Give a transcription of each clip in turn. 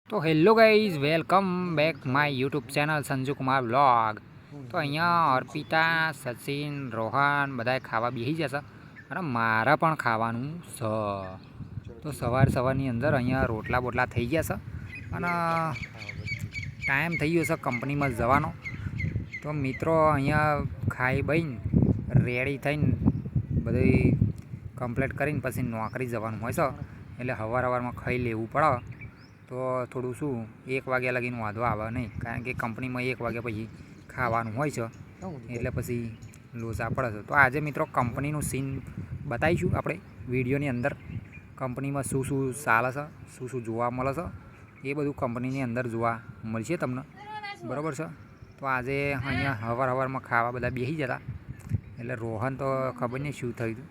તો hello guys, welcome back my YouTube channel Sanju Kumar vlog. તો અહીંયા અર્પિતા, સચિન, રોહન બધાએ ખાવા બેસી જશે અને મારે પણ ખાવાનું છે. તો સવારની અંદર અહીંયા રોટલા બોટલા થઈ ગયા છે અને ટાઈમ થઈ ગયો છે કંપનીમાં જવાનો. તો મિત્રો અહીંયા ખાઈ બહીને રેડી થઈને બધી કમ્પ્લીટ કરીને પછી નોકરી જવાનું હોય છે, એટલે સવારમાં ખાઈ લેવું પડે. તો થોડું શું 1 વાગ્યા લગીને વાંધો આવે નહીં, કારણ કે કંપનીમાં 1 વાગ્યા પછી ખાવાનું હોય છે, એટલે પછી લોચા પડે છે. તો આજે મિત્રો કંપનીનું સીન બતાવીશું આપણે વિડીયોની અંદર. કંપનીમાં શું શું ચાલે છે, શું શું જોવા મળે છે, એ બધું કંપનીની અંદર જોવા મળશે તમને, બરાબર છે. તો આજે અહીંયા સવારમાં ખાવા બધા બેસી જતા, એટલે રોહન તો ખબર નહીં શું થયું હતું,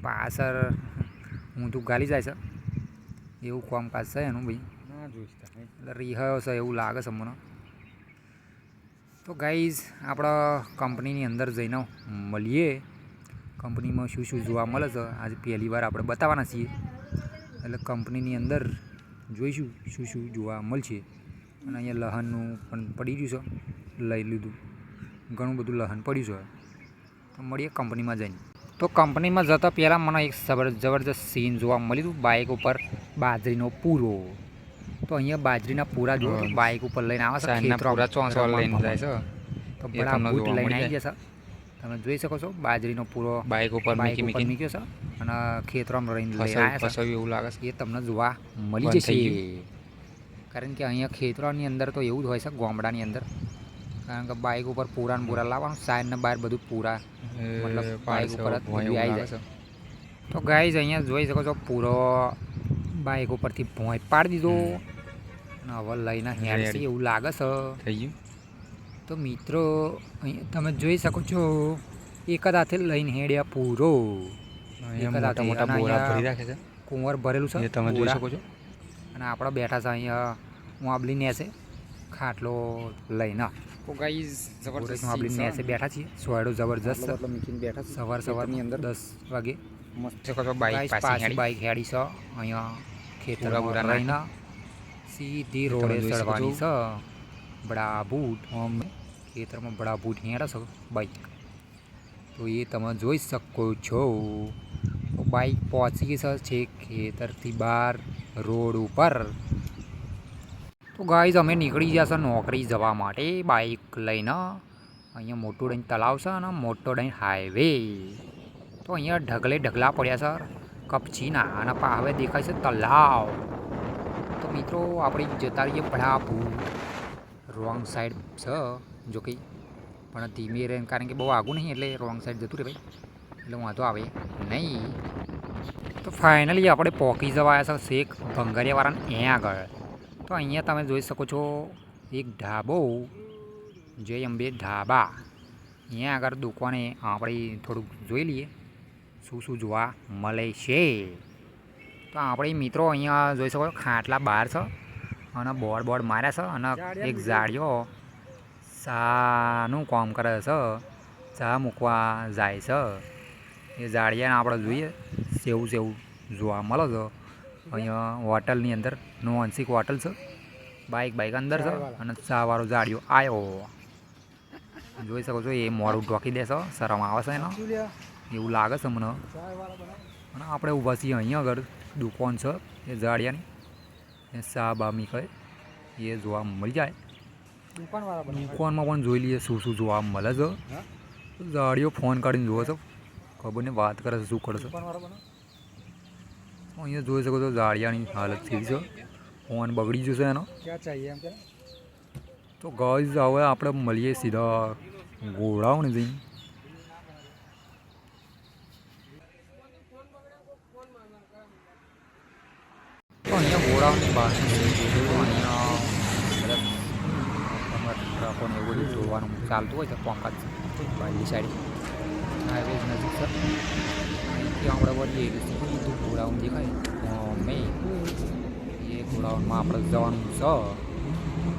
પાછળ ઊંધું ગાલી જાય છે એવું કામકાજ છે એનું ભાઈ, એટલે રિહાયો છે એવું લાગે છે મને. તો ગાઈઝ આપણે કંપનીની અંદર જઈને મળીએ. કંપનીમાં શું શું જોવા મળે છે આજે પહેલી વાર આપણે બતાવવાના છીએ, એટલે કંપનીની અંદર જોઈશું શું શું જોવા મળશે. અને અહીંયા લહનનું પણ પડી ગયું છે, લઈ લીધું, ઘણું બધું લહન પડ્યું છે. તો મળીએ કંપનીમાં જઈને. તો કંપનીમાં જતા પહેલાં મને એક જબરજસ્ત સીન જોવા મળ્યું હતું, બાઇક ઉપર બાજરીનો પૂરો. તો અહીંયા બાજરીના પૂરા જો બાઇક ઉપર લઈને આવે છે, લઈને જાય છે. તો બડા બૂટ લઈને આવી જશે, તમે જોઈ શકો છો. બાજરીનો પૂરો બાઇક ઉપર મૂક્યો છે અને ખેતરમાં લઈને આવ્યા છે એવું લાગે છે. એ તમને જોવા મળી જશે, કારણ કે અહીંયા ખેતરોની અંદર તો એવું જ હોય છે ગામડાની અંદર, કારણ કે બાઇક ઉપર પૂરા લાવવાનું, સાઈડને બહાર બધું પૂરા, મતલબ બાઇક ઉપર જ આવી જાય છે. તો ગાઈઝ અહીંયા જોઈ શકો છો, પૂરો બાઇક ઉપરથી ભોંય પાડી દીધો અને હવે લઈને હેડશે એવું લાગે છે. થઈ ગયું. તો મિત્રો અહીંયા તમે જોઈ શકો છો, એક જ હાથે લઈને હેડ્યા પૂરો, કુંવર ભરેલું છે તમે જોઈ શકો છો. અને આપણે બેઠા છે અહીંયા વાંબલી નેસે ખાટલો લઈને. તો ગાઈઝ જબરદસ્ત વાંબલી નેસે બેઠા છીએ, સોયડો જબરજસ્ત સવારની અંદર 10 વાગે બાઇક હેડી છે. અહીંયા ખેતરમાં લઈને સીધી રોડે ચડવાની છે. બડા બૂટ ખેતરમાં બડા બૂટ હેડે છે બાઇક, તો એ તમે જોઈ શકો છો. બાઇક પહોંચી ગઈ છે ખેતરથી બહાર રોડ ઉપર. તો ગાઈઝ અમે નીકળી ગયા છે નોકરી જવા માટે બાઇક લઈને. અહીંયા મોટું ડઈને તળાવ છે અને મોટો ડઈને હાઈવે. તો અહીંયા ઢગલા પડ્યા છે કપચીના, અને હવે દેખાય છે તળાવ. તો મિત્રો આપણે જતા રહીએ બડાપુર. રોંગ સાઈડ છે જો કે, પણ ધીમે રહે, કારણ કે બહુ આગું નહીં, એટલે રોંગ સાઈડ જતું રહે ભાઈ, એટલે વાંધો આવે નહીં. તો ફાઇનલી આપણે પહોંચી જવાયા છે શેખ ભંગારિયાવાળાને અહીંયા આગળ. તો અહીંયા તમે જોઈ શકો છો એક ઢાબો, જય અંબે ઢાબા. અહીંયા આગળ દુકાને આપણે થોડુંક જોઈ લઈએ શું શું જોવા મળે છે. તો આપણે મિત્રો અહીંયા જોઈ શકો ખાટલા બહાર છે અને બોર્ડ માર્યા છે, અને એક જાળીઓ ચાનું કામ કરે છે, ચા મૂકવા જાય છે. એ જાળિયાને આપણે જોઈએ સેવું જોવા મળે છે. અહીંયા હોટલની અંદર નોનસિક હોટલ છે, બાઇક અંદર છે અને ચાવાળો જાળીઓ આવ્યો જોઈ શકો છો. એ મોડું ઢોકી દેશે, શરમ આવે છે એનો એવું લાગે છે મને. અને આપણે ઊભા છીએ અહીંયા આગળ દુકાન છે એ જાળિયાની, એ ચા બામી કહે એ જોવા મળી જાય. દુકાનમાં પણ જોઈ લઈએ શું શું જોવા મળે છે. જાળીઓ ફોન કાઢીને જોવે છે, ખબર નહીં વાત કરે છે શું કરે છે. અહીંયા જોઈ શકો છો જાળિયાની હાલત થઈ છે, ફોન બગડી જશે એનો. તો ગાઈઝ હવે આપણે મળીએ સીધા ગોળાઓને જઈને. તો અહીંયા ગોળાઓની બહાર અહીંયા ટ્રકોને એવું બધું જોવાનું ચાલતું હોય છે કામકાજ બહારની સાઈડ. હાઈવે નજીક છે, અહીંથી આપણે વળીએ સીધું ગોળાઉન દેખાય મેં, એ ગોળાઉનમાં આપણે જવાનું છે.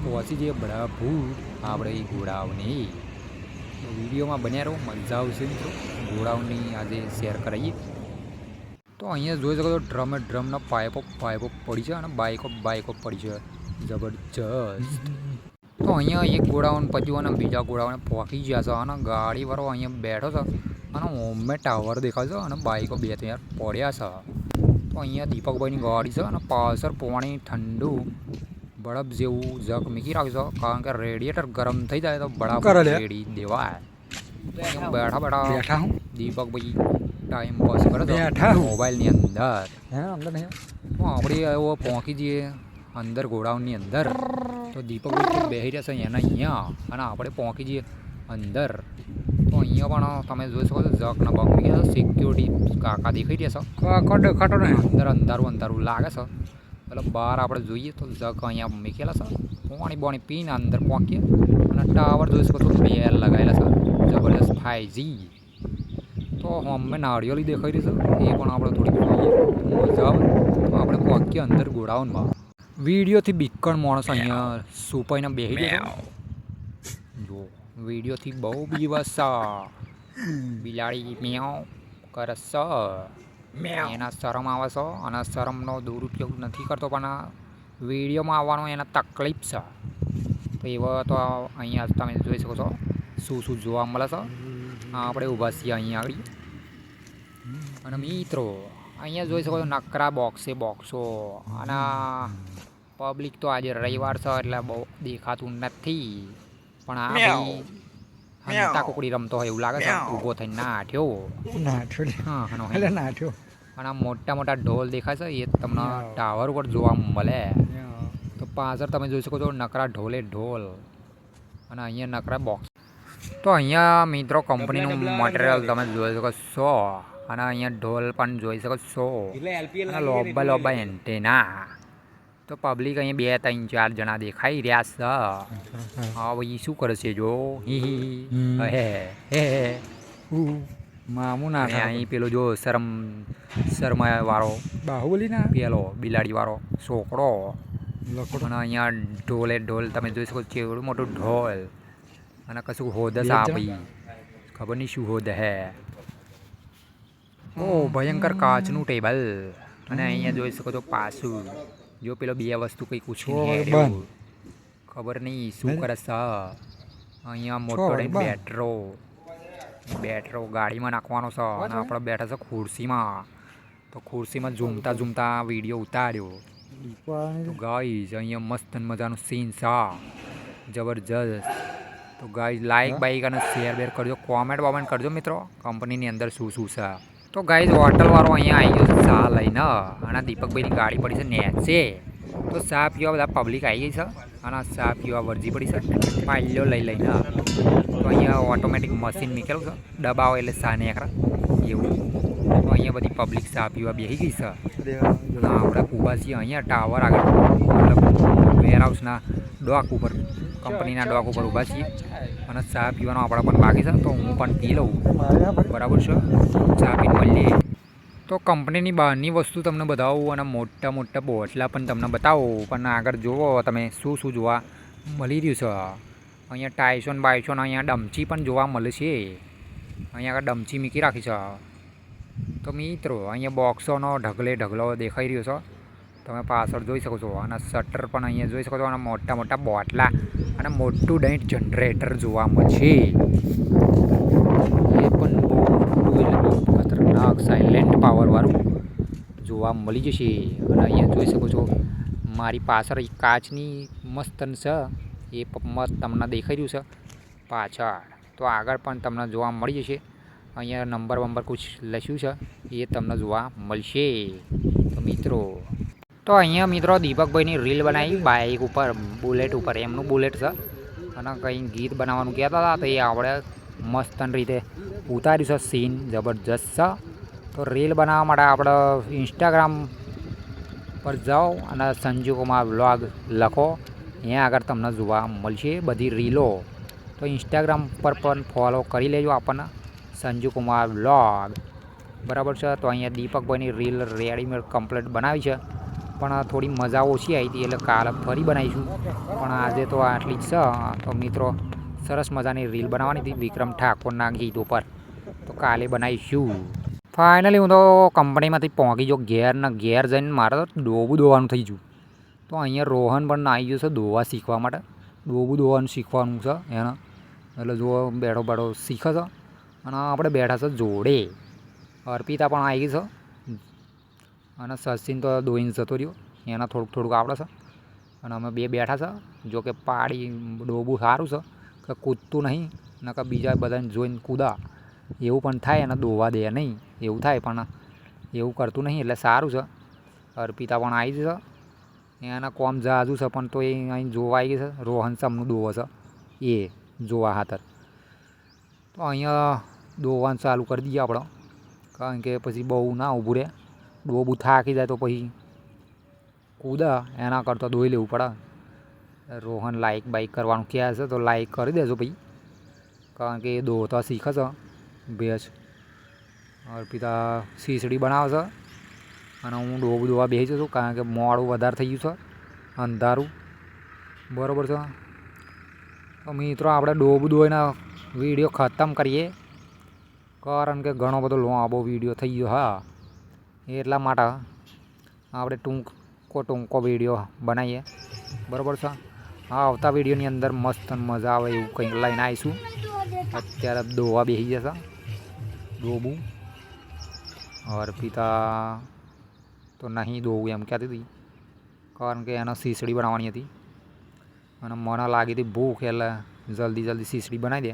પહોંચી જઈએ બડા ભૂત આપણે એ ગોળાઉનની. વિડીયોમાં બન્યા રહો, મજા આવશે મિત્રો. ગોળાઉનની આજે શેર કરાવીએ. તો અહીંયા જોઈ શકો છો ડ્રમના પાઇપો પડી છે અને બાઇકો પડી છે જબરજસ્ત. તો અહીંયા એક ગોડાઉન પત્યું અને બીજા ગોડાઉને પહોંચી ગયા છે અને ગાડીવાળો અહીંયા બેઠો છે અને હોમે ટાવર દેખાય છે અને બાઇકો 2-3 પડ્યા છે. તો અહીંયા દીપકભાઈની ગાડી છે અને પાછળ પાણી ઠંડુ બરફ જેવું જગ મૂકી રાખ્યું છે કારણ કે રેડિયેટર ગરમ થઈ જાય તો બરફ રેડી દેવાય. બેઠા દીપકભાઈ ટાઈમ પાસ કરે છે મોબાઈલની અંદર. તો આપણે એવો પહોંચી જઈએ અંદર ગોડાઉનની અંદર. તો દીપકભાઈ બેસી રહ્યા છે એના અહીંયા અને આપણે પહોંચી જઈએ અંદર. તો અહીંયા પણ તમે જોઈ શકો છો જગના બગ મૂક્યા છે. સિક્યોરિટી કાકા દેખાઈ રહ્યા છે. અંદર અંધારું લાગે છે. એટલે બહાર આપણે જોઈએ તો જગ અહીંયા મૂકેલા છે. પાણી પીને અંદર પહોંચીએ અને ટાવર જોઈ શકો છો 2 લગાવેલા છે જબરદસ્ત 5G. તો અમે નાળિયેરી દેખાઈ રહી છે એ પણ આપણે થોડીક જોઈએ મજા આવે. તો આપણે પહોંચીએ અંદર ગોડાઉનમાં. વિડીયોથી બીકણ માણસ અહીંયા સુપાઈને બેસી ગયા જો વિડીયોથી બહુ બીવસ બિલાડી મેવ કરે છે એના શરમ આવે છે અને શરમનો દુરુપયોગ નથી કરતો પણ વિડીયોમાં આવવાનો એને તકલીફ છે. તો એવા તો અહીંયા તમે જોઈ શકો છો શું જોવા મળે છે. આપણે ઊભા છીએ અહીંયા આગળ અને મિત્રો અહીંયા જોઈ શકો છો નકરા બોક્સો અને પબ્લિક તો આજે રવિવાર છે એટલે બહુ દેખાતું નથી પણ આ ભાઈ હંતા કુકડી રમતો હોય એવું લાગે છે. ઊભો થઈને નાઠ્યો અને મોટા ઢોલ દેખાય છે એ તમને ટાવર ઉપર જોવા મળે. તો પાછળ તમે જોઈ શકો છો નકરા ઢોલ અને અહીંયા નકરા બોક્સ. તો અહીંયા મિત્રો કંપનીનું મટીરિયલ તમે જોઈ શકો છો અને અહીંયા ઢોલ પણ જોઈ શકો છો અને લોબા એન્ટેના. તો પબ્લિક અહીંયા 2-3-4 જણા દેખાઈ રહ્યા છે. હા ભાઈ શું કરે છે જો મામું ના અહીં પેલો જો શર્મા વાળો બાહુબલી ના પેલો બિલાડી વાળો છોકરો અને અહીંયા ઢોલ તમે જોઈ શકો છો એવડું મોટું ઢોલ અને કશું હોદ છે આ ભાઈ ખબર નહીં શું હોદ હે. ઓ ભયંકર કાચનું ટેબલ અને અહીંયા જોઈ શકો છો પાછું જો પેલો 2 વસ્તુ કંઈક ઉછીને ખબર નહીં શું કરે છે. અહીંયા મોટો બેટરો ગાડીમાં નાખવાનો છે અને આપણે બેઠા છે ખુરશીમાં. તો ખુરશીમાં ઝૂમતા વિડીયો ઉતાર્યો. તો ગાઈઝ અહીંયા મસ્ત મજાનું સીન છે જબરજસ્ત. તો ગાઈઝ લાઈક અને શેર કરજો, કોમેન્ટ કરજો મિત્રો કંપનીની અંદર શું છે. તો ગાઈઝ હોટલવાળો અહીંયા આવી ગયો છે ચા લઈને અને દીપકભાઈની ગાડી પડી છે નેચે. તો ચા પીવા બધા પબ્લિક આવી ગઈ છે અને ચા પીવા વર્જી પડી છે પાલ્યો લઈને. તો અહીંયા ઓટોમેટિક મશીન મૂકેલું છે દબાવો એટલે ચા નીકળે એવું. તો અહીંયા બધી પબ્લિક ચા પીવા બેસી ગઈ છે. આપણે ઊભા છીએ અહીંયા ટાવર આગળ મતલબ વેરહાઉસના ડોક ઉપર કંપનીના ડોક ઉપર ઊભા છીએ અને ચા પીવાનો આપણે પણ બાકી છે. તો હું પણ પી લઉં બરાબર છે. ચા પીને મળીએ. તો કંપનીની બહારની વસ્તુ તમને બતાવું અને મોટા બોટલા પણ તમને બતાવું પણ આગળ જુઓ તમે શું જોવા મળી રહ્યું છે. અહીંયા ટાઈસોન અહીંયા ડમચી પણ જોવા મળે છે. અહીંયા આગળ ડમચી મૂકી રાખી છે. તો મિત્રો અહીંયા બોક્સોનો ઢગલો દેખાઈ રહ્યો છે તમે પાછળ જોઈ શકો છો અને શટર પણ અહીંયા જોઈ શકો છો અને મોટા બોટલા અને મોટું દહીં જનરેટર જોવા મળશે. એ પણ બહુ ખતરનાક સાયલેન્ટ પાવરવાળું જોવા મળી જશે. અને અહીંયા જોઈ શકો છો મારી પાછળ એક કાચની મસ્તન છે એ તમને દેખાઈ રહ્યું છે પાછળ. તો આગળ પણ તમને જોવા મળી જશે. અહીંયા નંબર કુછ લખ્યું છે એ તમને જોવા મળશે. તો મિત્રો દીપકભાઈની રીલ બનાવી બાઇક ઉપર બુલેટ ઉપર એમનું બુલેટ છે અને કંઈ ગીત બનાવવાનું કહેતા હતા તો એ આપણે મસ્તન રીતે ઉતાર્યું છે સીન જબરજસ્ત છે. તો રીલ બનાવવા માટે આપણે ઇન્સ્ટાગ્રામ પર જાઓ અને સંજુકુમાર વ્લોગ લખો અહીંયા આગળ તમને જોવા મળશે બધી રીલો. તો ઇન્સ્ટાગ્રામ પર પણ ફોલો કરી લેજો આપણને સંજુકુમાર વ્લોગ બરાબર છે. તો અહીંયા દીપકભાઈની રીલ રેડીમેડ કમ્પ્લીટ બનાવી છે પણ થોડી મજા ઓછી આવી હતી એટલે કાલે ફરી બનાવીશું પણ આજે તો આટલી જ છે. તો મિત્રો સરસ મજાની રીલ બનાવવાની હતી વિક્રમ ઠાકોરના ગીત ઉપર તો કાલે બનાવીશું. ફાઇનલી હું તો કંપનીમાંથી પહોંચી ગયો ઘેર ને ઘેર જઈને મારે તો ડોબું દોવાનું થઈ ગયું. તો અહીંયા રોહન પણ આવી ગયો છે દોવા શીખવા માટે. ડોબું દોવાનું શીખવાનું છે એને, એટલે જો બેઠો બેઠો શીખે છે. અને આપણે બેઠા છે જોડે. અર્પિતા પણ આવી ગઈ છે અને સચિન તો દોઈને જતો રહ્યો, એને થોડુંક આવડે છે. અને અમે બે બેઠા છે. જો કે પાડી ડોબું સારું છે કે કૂદતું નહીં ને કે બીજા બધાને જોઈને કૂદા એવું પણ થાય અને દોવા દે નહીં એવું થાય, પણ એવું કરતું નહીં એટલે સારું છે. અર્પિતા પણ આવી છે, એના કોમ જાજુ છે પણ તો એ અહીં જોવા આવી ગઈ છે. રોહન સમનું દોવો છે એ જોવા ખાતર. તો અહીંયા દોવાનું ચાલુ કરી દઈએ આપણે, કારણ કે પછી બહુ ના ઊભું રહે. ડોબું થાકી જાય તો પછી કૂદા એના કરતાં દોઈ લેવું પડે. રોહન લાઇક બાઇક કરવાનું કહે છે તો લાઇક કરી દેજો ભાઈ, કારણ કે એ દોતા શીખે છે ભેજ. અર્પિતા ખીચડી બનાવે છે અને હું ડોબું દોવા બેસી જઉં છું, કારણ કે મોડું વધારે થઈ ગયું છે, અંધારું. બરાબર છે. તો મિત્રો આપણે ડોબું દોઈને વિડીયો ખતમ કરીએ, કારણ કે ઘણો બધો લાંબો વિડીયો થઈ ગયો. હા, એટલા માટે આપણે ટૂંકો વિડીયો બનાવીએ. બરાબર છે. આવતા વિડીયોની અંદર મસ્ત મજા આવે એવું કંઈક લઈને આવીશું. અત્યારે દોવા બેસી જશે ડોબું. અર્પિતા તો નહીં દોવું એમ કહેતી હતી, કારણ કે એને ખીચડી બનાવવાની હતી અને મને લાગી હતી ભૂખ, એટલે જલ્દી ખીચડી બનાવી દે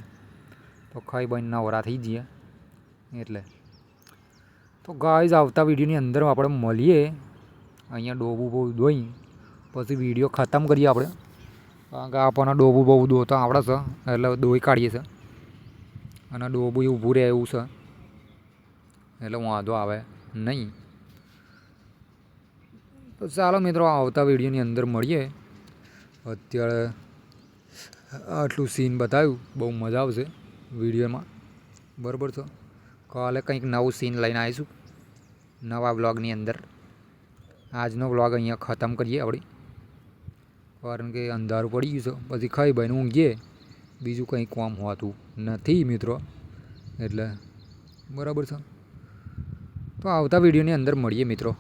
તો ખાઈ બહીને નવરા થઈ જઈએ એટલે. તો ગાઈઝ આવતા વિડીયોની અંદર આપણે મળીએ. અહીંયા ડોબું બહુ દોઈ પછી વિડીયો ખતમ કરીએ આપણે, કારણ કે આપણને ડોબું બહુ દોતા આવડે છે એટલે દોઈ કાઢીએ છીએ. અને ડોબું ઊભું રહે એવું છે એટલે વાંધો આવે નહીં. તો ચાલો મિત્રો આવતા વિડીયોની અંદર મળીએ. અત્યારે આટલું સીન બતાવ્યું, બહુ મજા આવશે વિડીયોમાં. બરાબર છે. કાલે કંઈક નવું સીન લઈને આવીશું નવા વ્લોગની અંદર. આજનો વ્લોગ અહીંયા ખતમ કરીએ આપણે, કારણ કે અંધારું પડી ગયું છે. પછી ખાઈ ભાઈને ઊંઘીએ, બીજું કંઈ કામ હોતું નથી મિત્રો એટલે. બરાબર છે. તો આવતા વિડીયોની અંદર મળીએ મિત્રો.